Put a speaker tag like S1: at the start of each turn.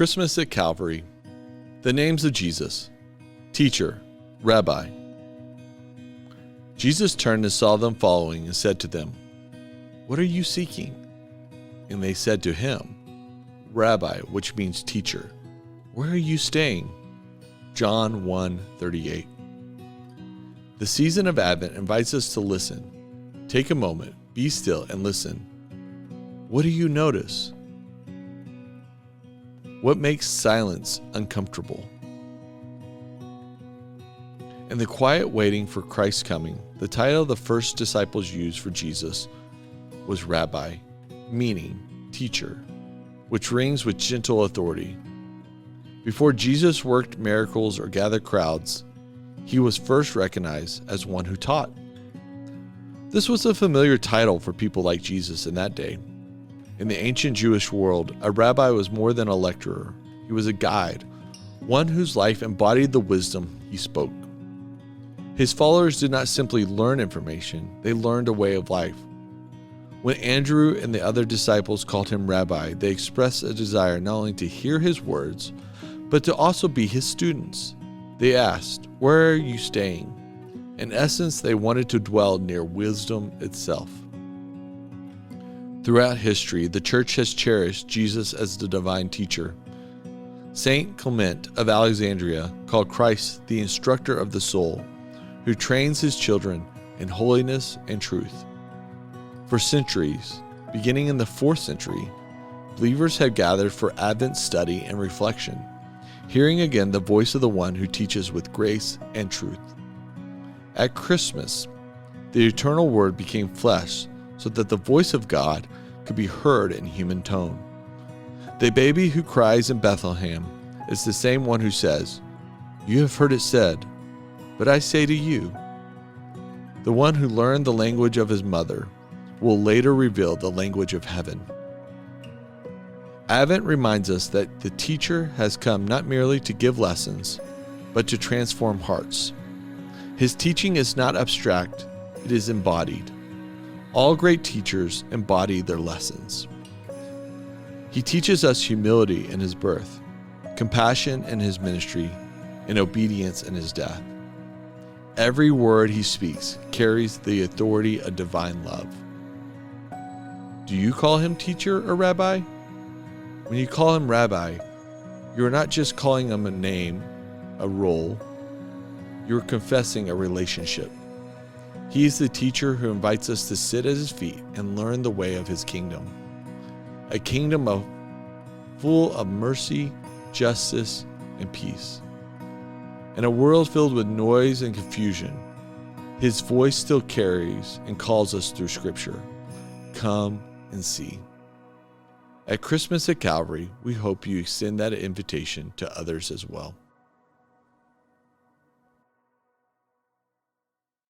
S1: Christmas at Calvary. The names of Jesus. Teacher, Rabbi. Jesus turned and saw them following and said to them, "What are you seeking?" And they said to him, "Rabbi," which means teacher, "where are you staying?" John 1:38. The season of Advent invites us to listen. Take a moment, be still, and listen. What do you notice? What makes silence uncomfortable? In the quiet waiting for Christ's coming, the title the first disciples used for Jesus was Rabbi, meaning teacher, which rings with gentle authority. Before Jesus worked miracles or gathered crowds, he was first recognized as one who taught. This was a familiar title for people like Jesus in that day. In the ancient Jewish world, a rabbi was more than a lecturer. He was a guide, one whose life embodied the wisdom he spoke. His followers did not simply learn information, they learned a way of life. When Andrew and the other disciples called him Rabbi, they expressed a desire not only to hear his words, but to also be his students. They asked, "Where are you staying?" In essence, they wanted to dwell near wisdom itself. Throughout history, the church has cherished Jesus as the divine teacher. Saint Clement of Alexandria called Christ the instructor of the soul, who trains his children in holiness and truth. For centuries, beginning in the 4th century, believers have gathered for Advent study and reflection, hearing again the voice of the one who teaches with grace and truth. At Christmas, the eternal Word became flesh so that the voice of God could be heard in human tone. The baby who cries in Bethlehem is the same one who says, "You have heard it said, but I say to you." The one who learned the language of his mother will later reveal the language of heaven. Advent reminds us that the teacher has come not merely to give lessons, but to transform hearts. His teaching is not abstract, it is embodied. All great teachers embody their lessons. He teaches us humility in his birth, compassion in his ministry, and obedience in his death. Every word he speaks carries the authority of divine love. Do you call him teacher or rabbi? When you call him rabbi, you are not just calling him a name, a role. You are confessing a relationship. He is the teacher who invites us to sit at his feet and learn the way of his kingdom. A kingdom full of mercy, justice, and peace. In a world filled with noise and confusion, his voice still carries and calls us through Scripture. Come and see. At Christmas at Calvary, we hope you extend that invitation to others as well.